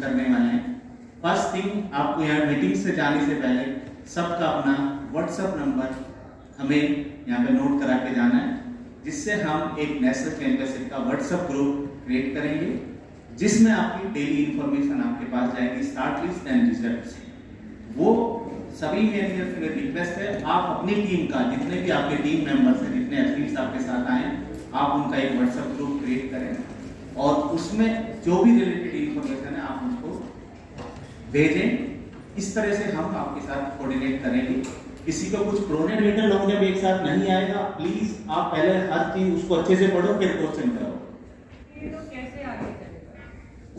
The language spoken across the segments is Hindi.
यूज करने वाले हैं। फर्स्ट थिंग, आपको यहाँ मीटिंग से जाने से पहले सबका अपना व्हाट्सएप नंबर हमें यहाँ पे नोट करा के जाना है, जिससे हम एक नेशनल चैंपियनशिप का व्हाट्सएप ग्रुप क्रिएट करेंगे, जिसमें आपकी डेली इंफॉर्मेशन आपके पास जाएगी, स्टार्ट लिस्ट एंड रिजल्ट्स। वो सभी मेरी रिक्वेस्ट है, आप अपनी टीम का, जितने भी आपके टीम मेंबर्स हैं, जितने एथलीट्स आपके साथ आए, आप उनका एक व्हाट्सएप ग्रुप क्रिएट करें और उसमें जो भी रिलेटेड इंफॉर्मेशन है आप उसको भेजें। इस तरह से हम आपके साथ कोऑर्डिनेट करेंगे। किसी को कुछ प्रोनेट लेटर लोग जब एक साथ नहीं आएगा, प्लीज आप पहले हर चीज उसको अच्छे से पढ़ो, फिर क्वेश्चन करो।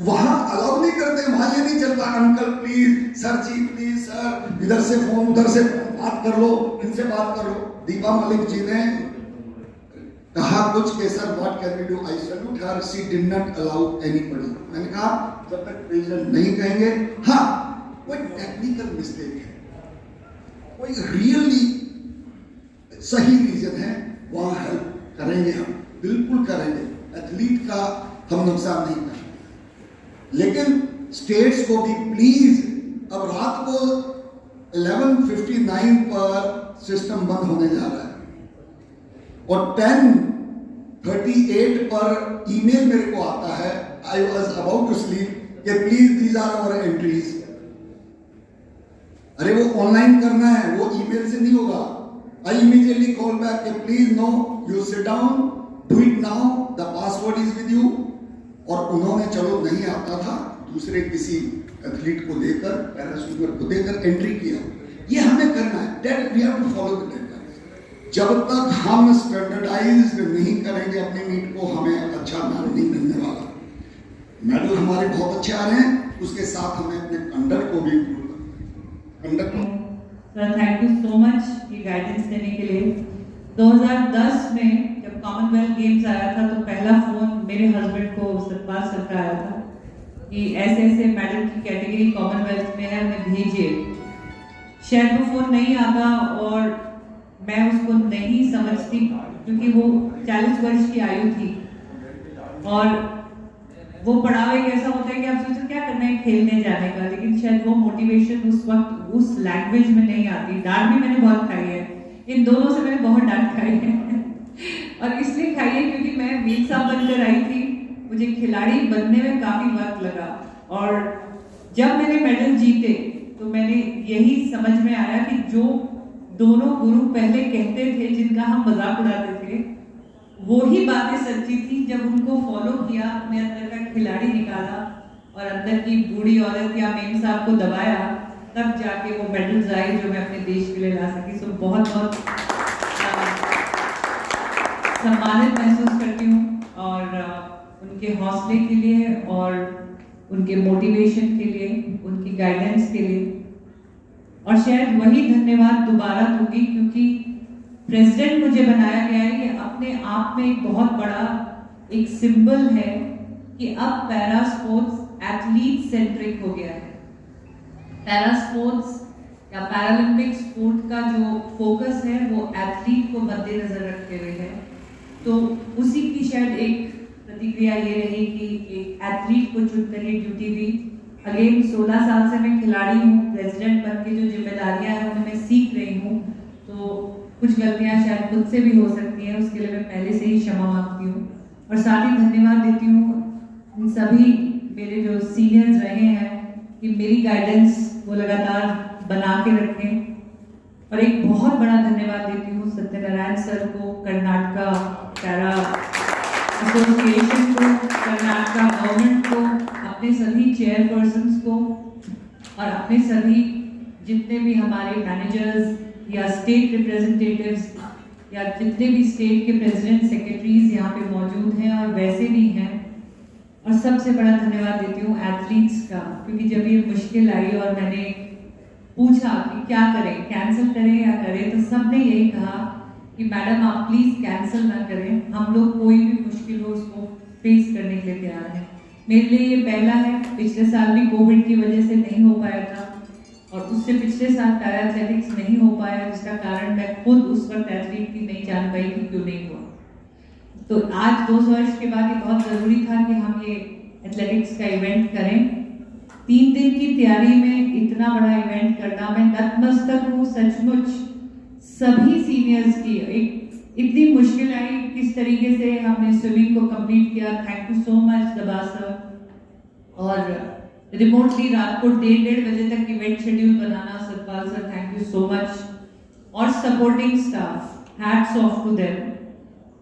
वहां अलाउ नहीं करते, वहां ये नहीं चलता, uncle please, sir ji please, sir इधर से फोन उधर से फोन, बात कर लो, इनसे बात कर लो। दीपा मलिक जी ने कहा कुछ के sir what can we do, I salute her, she did not allow anybody. मैंने कहा जब तक प्रेसिडेंट नहीं कहेंगे, हाँ कोई टेक्निकल मिस्टेक है, कोई रियली सही रीजन है, वहां हेल्प करेंगे, हम बिल्कुल करेंगे। एथलीट का हम नुकसान नहीं करेंगे, लेकिन स्टेट्स को भी प्लीज, अब रात को 11:59 पर सिस्टम बंद होने जा रहा है और 10:38 पर ईमेल मेरे को आता है, I was about to sleep, कि please these are our entries. अरे वो ऑनलाइन करना है, वो ईमेल से नहीं होगा। आई इमीडिएटली कॉल बैक कि please no, you sit down, do it now, the password is with you. और उन्होंने चलो नहीं आता था, दूसरे किसी एथलीट को देकर, पैराशूटर को देकर एंट्री किया। ये हमें करना है, that we have to follow the deadline. जब तक हम स्टैंडर्डाइज नहीं करेंगे अपनी मीट को, हमें अच्छा नाम नहीं मिलने वाला। मेडल हमारे बहुत अच्छे आ रहे हैं, उसके साथ हमें अपने कंडक्ट को भी sir thank you so much ये गाइडेंस देने के लिए। 2010 में जब कॉमनवेल्थ गेम्स आया था तो पहला फोन मेरे हस्बैंड को सतपाल सर का आया था कि ऐसे ऐसे मेडल की कैटेगरी कॉमनवेल्थ में है, उन्हें भेजिए। शायद वो फोन नहीं आता और मैं उसको नहीं समझती, क्योंकि वो 40 वर्ष की आयु थी और वो पड़ाव एक ऐसा होता है कि आप सोचते क्या करना है खेलने जाने का, लेकिन शायद वो मोटिवेशन उस वक्त उस लैंग्वेज में नहीं आती। डांट भी मैंने बहुत खाई है, इन दोनों से मैंने बहुत डांट खाई है और इसलिए खाई है क्योंकि मैं वीक साहब बनकर आई थी, मुझे खिलाड़ी बनने में काफी वक्त लगा और जब मैंने मेडल जीते तो मैंने यही समझ में आया कि जो दोनों गुरु पहले कहते थे, जिनका हम मजाक उड़ाते थे, वो ही बातें सच्ची थी। जब उनको फॉलो किया, अपने अंदर का खिलाड़ी निकाला और अंदर की बूढ़ी औरत या मेम साहब को दबाया, तब जाके वो मेडल्स आए जो मैं अपने देश के लिए ला सकी। सो बहुत बहुत सम्मानित महसूस करती हूँ और उनके हौसले के लिए और उनके मोटिवेशन के लिए, उनकी गाइडेंस के लिए। और शायद वही धन्यवाद दोबारा दूंगी क्योंकि प्रेसिडेंट मुझे बनाया गया है, ये अपने आप में एक बहुत बड़ा एक सिंबल है कि अब पैरा स्पोर्ट्स एथलीट सेंट्रिक हो गया है। पैरा स्पोर्ट्स या पैरालंपिक स्पोर्ट का जो फोकस है वो एथलीट को मद्देनजर रखते हुए है। तो उसी की शायद एक प्रतिक्रिया ये रही कि एक एथलीट को चुनकर ये ड्यूटी दी। अगेन 16 साल से मैं खिलाड़ी हूँ, प्रेसिडेंट बन के जो जिम्मेदारियां हैं उन्हें मैं सीख रही हूँ, तो कुछ गलतियां शायद खुद से भी हो सकती हैं, उसके लिए मैं पहले से ही क्षमा मांगती हूँ। और साथ ही धन्यवाद देती हूँ उन सभी मेरे जो सीनियर्स रहे हैं कि मेरी गाइडेंस वो लगातार बना के रखें। और एक बहुत बड़ा धन्यवाद देती हूँ सत्यनारायण सर को, कर्नाटका पैरा एसोसिएशन को, कर्नाटका गवर्नमेंट को, अपने सभी चेयरपर्सन्स को और अपने सभी जितने भी हमारे मैनेजर्स या स्टेट रिप्रेजेंटेटिव्स या जितने भी स्टेट के प्रेसिडेंट सेक्रेटरीज यहाँ पे मौजूद हैं और वैसे भी हैं। और सबसे बड़ा धन्यवाद देती हूँ एथलीट्स का, क्योंकि जब ये मुश्किल आई और मैंने पूछा कि क्या करें, कैंसिल करें या करें, तो सबने यही कहा कि मैडम आप प्लीज कैंसिल ना करें, हम लोग कोई भी मुश्किल हो उसको फेस करने के लिए तैयार हैं। मेरे लिए ये पहला है, पिछले साल भी कोविड की वजह से नहीं हो पाया था और उससे पिछले साल पैरा एथलेटिक्स नहीं हो पाया, जिसका कारण मैं खुद उस वक्त एथलीट थी, नहीं जान पाई कि क्यों नहीं हुआ। तो आज 200 वर्ष के बाद ये बहुत ज़रूरी था कि हम ये एथलेटिक्स का इवेंट करें तैयारी में इतना बड़ा इवेंट करना, मैं नतमस्तक हूँ सचमुच सभी सीनियर्स की। एक इतनी मुश्किल आई, किस तरीके से हमने स्विमिंग को कंप्लीट किया, थैंक यू सो मच दबा सर। और रिमोटली रात को 1:30 बजे तक इवेंट शेड्यूल बनाना, Satpal sir thank you so much. और supporting staff, hats off to them.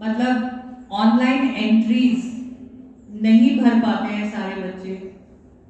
मतलब ऑनलाइन एंट्रीज नहीं भर पाते हैं सारे बच्चे,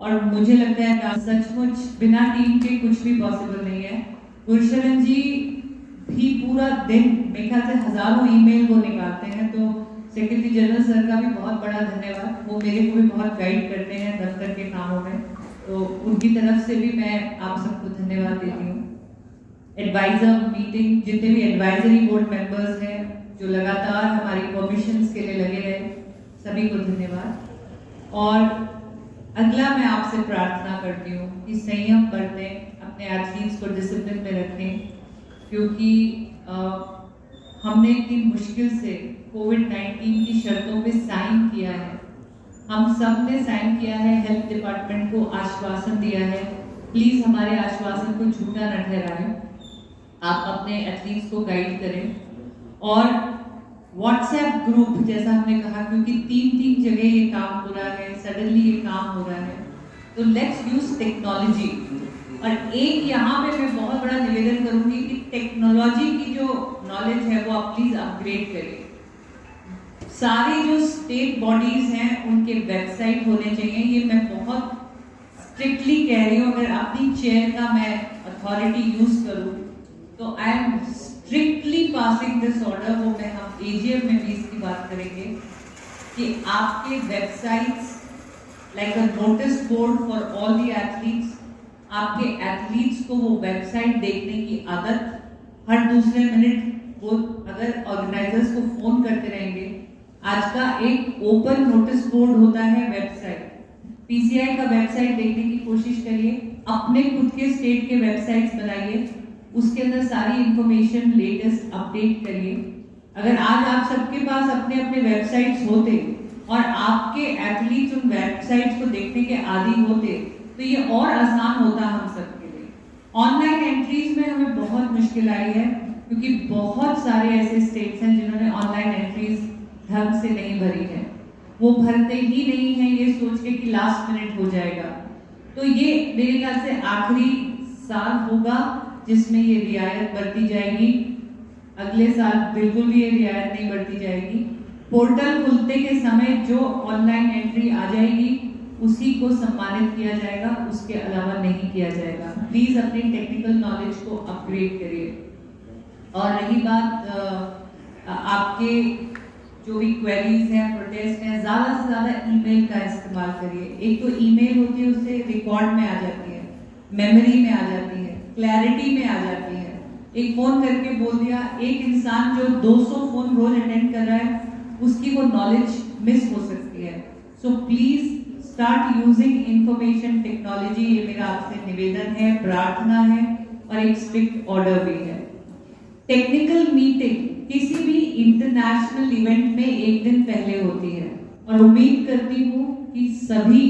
और मुझे लगता है कि सचमुच बिना टीम के कुछ भी पॉसिबल नहीं है। गुरशरण जी भी पूरा दिन मेरे ख्याल से हजारों ईमेल वो निकालते हैं, तो सेक्रेटरी जनरल सर का भी बहुत बड़ा धन्यवाद। वो मेरे को भी बहुत गाइड करते हैं दफ्तर के कामों में, तो उनकी तरफ से भी मैं आप सबको धन्यवाद देती हूँ। एडवाइजर मीटिंग, जितने भी एडवाइजरी बोर्ड मेंबर्स हैं जो लगातार हमारी परमिशंस के लिए लगे रहे, सभी को धन्यवाद। और अगला मैं आपसे प्रार्थना करती हूँ कि संयम बरतें, अपने एथलीट्स को डिसिप्लिन में रखें, क्योंकि हमने इतनी मुश्किल से कोविड-19 की शर्तों पे साइन किया है। हम सब ने साइन किया है, हेल्थ डिपार्टमेंट को आश्वासन दिया है। प्लीज़ हमारे आश्वासन को झूठा न ठहराएं। आप अपने एथलीट्स को गाइड करें। और व्हाट्सएप ग्रुप जैसा हमने कहा, क्योंकि 3 जगह ये काम हो रहा है, सडनली ये काम हो रहा है, तो लेट्स यूज टेक्नोलॉजी। और एक यहाँ पे मैं बहुत बड़ा निवेदन करूंगी कि टेक्नोलॉजी की जो नॉलेज है वो आप प्लीज अपग्रेड करें। सारी जो स्टेट बॉडीज हैं उनके वेबसाइट होने चाहिए, ये मैं बहुत स्ट्रिक्टली कह रही हूँ। अगर अपनी चेयर का मैं अथॉरिटी यूज करूँ तो I am strictly passing this order. वो मैं हम एजीएम में भी इसकी बात करेंगे कि आपके websites like a notice board for all the athletes, आपके एथलीट्स को वो वेबसाइट देखने की आदत, हर दूसरे मिनट वो अगर ऑर्गेनाइजर्स को फोन करते रहेंगे। आज का एक ओपन नोटिस बोर्ड होता है वेबसाइट, पीसीआई का वेबसाइट देखने की कोशिश करिए, अपने खुद के स्टेट के वेबसाइट्स बनाइए, उसके अंदर सारी इंफॉर्मेशन लेटेस्ट अपडेट करिए। अगर आज आप सबके पास अपने अपने वेबसाइट्स होते और आपके एथलीट्स उन वेबसाइट्स को देखने के आदी होते तो ये और आसान होता हम सबके लिए। ऑनलाइन एंट्रीज में हमें बहुत मुश्किल आई है, क्योंकि बहुत सारे ऐसे स्टेट्स हैं जिन्होंने ऑनलाइन एंट्रीज ढंग से नहीं भरी है। वो भरते ही नहीं है ये सोच के कि लास्ट मिनट हो जाएगा। तो ये मेरे ख्याल से आखिरी साल होगा जिसमें ये रियायत बरती जाएगी। अगले साल बिल्कुल भी ये रियायत नहीं बरती जाएगी। पोर्टल खुलते के समय जो ऑनलाइन एंट्री आ जाएगी उसी को सम्मानित किया जाएगा, उसके अलावा नहीं किया जाएगा। प्लीज अपनी टेक्निकल नॉलेज को अपग्रेड करिए। और रही बात आपके जो भी क्वेरीज हैं, प्रोटेस्ट हैं, ज़्यादा से ज़्यादा ईमेल का इस्तेमाल करिए। एक तो ईमेल होती है, उससे रिकॉर्ड में आ जाती है, मेमोरी में आ जाती है, क्लैरिटी में आ जाती है। एक फ़ोन करके बोल दिया, एक इंसान जो 200 फ़ोन रोज अटेंड कर रहा है उसकी वो नॉलेज मिस हो सकती है। So please start using information technology. ये मेरा आपसे निवेदन है, प्रार्थना है और एक स्ट्रिक्ट ऑर्डर भी है। टेक्निकल मीटिंग किसी भी इंटरनेशनल इवेंट में एक दिन पहले होती है, और उम्मीद करती हूँ कि सभी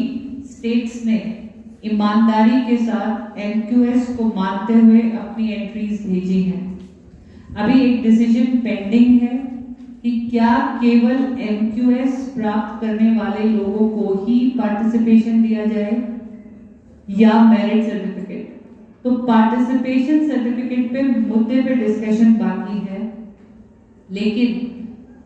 स्टेट्स ने ईमानदारी के साथ एमक्यूएस को मानते हुए अपनी एंट्रीज भेजी हैं। अभी एक डिसीजन पेंडिंग है कि क्या केवल एमक्यूएस प्राप्त करने वाले लोगों को ही पार्टिसिपेशन दिया जाए या मेरिट सर्टिफिकेट। तो पार्टिसिपेशन सर्टिफिकेट पे मुद्दे पे डिस्कशन बाकी है, लेकिन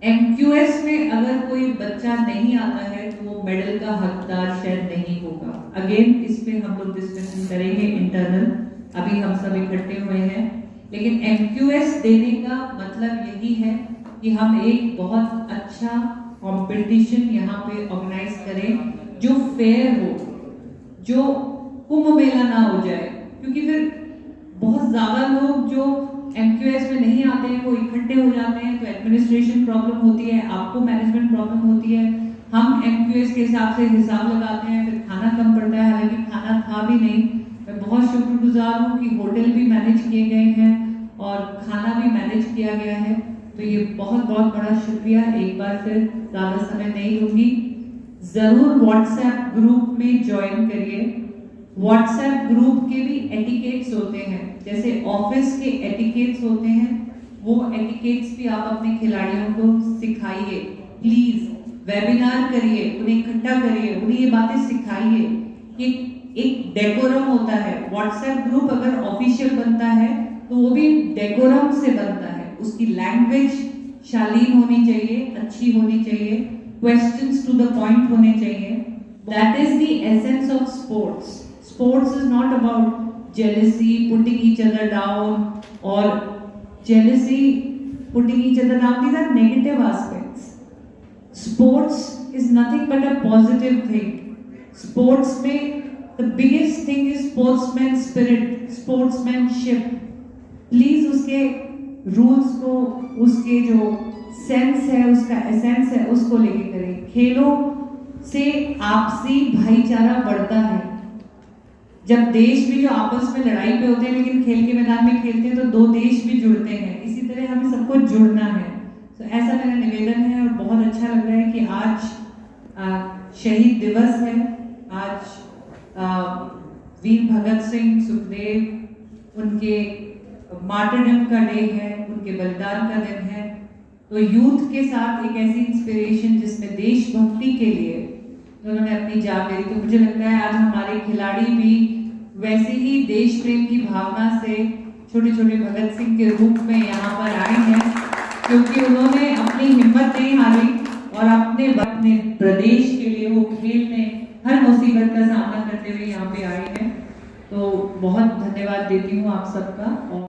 एमक्यूएस में अगर कोई बच्चा नहीं आता है तो वो मेडल का हकदार शायद नहीं होगा। अगेन इस पे हम लोग डिस्कशन करेंगे इंटरनल, अभी हम सब इकट्ठे हुए हैं। लेकिन एमक्यूएस देने का मतलब यही है कि हम एक बहुत अच्छा कंपटीशन यहाँ पे ऑर्गेनाइज करें जो फेयर हो, जो कुंभ मेला ना हो जाए, क्योंकि फिर बहुत ज़्यादा लोग जो एमक्यूएस में नहीं आते हैं वो इकट्ठे हो जाते हैं, तो एडमिनिस्ट्रेशन प्रॉब्लम होती है, आपको मैनेजमेंट प्रॉब्लम होती है। हम एमक्यूएस के हिसाब से हिसाब लगाते हैं, फिर खाना कम पड़ता है, हालांकि खाना था भी नहीं। मैं बहुत शुक्रगुजार हूँ कि होटल भी मैनेज किए गए हैं और खाना भी मैनेज किया गया है, तो ये बहुत बहुत बड़ा शुक्रिया। एक बार फिर ज़्यादा समय नहीं लूँगी, ज़रूर व्हाट्सएप ग्रुप में ज्वाइन करिए। व्हाट्सएप ग्रुप के भी एटिकेट्स होते हैं, जैसे ऑफिस के एटिकेट्स होते हैं, वो एटिकेट्स भी आप अपने खिलाड़ियों को सिखाइए। प्लीज वेबिनार करिए, उन्हें इकट्ठा करिए, उन्हें ये बातें सिखाइए कि एक डेकोरम होता है। व्हाट्सएप ग्रुप अगर ऑफिशियल बनता है तो वो भी डेकोरम से बनता है, उसकी लैंग्वेज शालीन होनी चाहिए, अच्छी होनी चाहिए, क्वेश्चंस टू द पॉइंट होने चाहिए। That is the essence of sports. Sports is not about jealousy, putting each other down, और jealousy, putting each other down, these are negative aspects. Sports is nothing but a positive thing. Sports में the biggest thing is sportsman spirit, sportsmanship. Please उसके rules को, उसके जो sense है, उसका essence है, उसको लेके करें। खेलों से आपसी भाईचारा बढ़ता है। जब देश भी जो आपस में लड़ाई पे होते हैं लेकिन खेल के मैदान में खेलते हैं तो दो देश भी जुड़ते हैं, इसी तरह हमें सबको जुड़ना है। तो ऐसा मेरा निवेदन है और बहुत अच्छा लग रहा है कि आज शहीद दिवस है, आज वीर भगत सिंह, सुखदेव, उनके मार्टरडम का डे है, उनके बलिदान का दिन है। तो यूथ के साथ एक ऐसी इंस्पिरेशन जिसमें देशभक्ति के लिए उन्होंने अपनी जान दे दी, तो मुझे लगता है आज हमारे खिलाड़ी भी वैसे ही देश प्रेम की भावना से छोटे छोटे भगत सिंह के रूप में यहाँ पर आए हैं, क्योंकि उन्होंने अपनी हिम्मत नहीं हारी और अपने प्रदेश के लिए वो खेल में हर मुसीबत का सामना करते हुए यहाँ पे आए हैं। तो बहुत धन्यवाद देती हूँ आप सबका।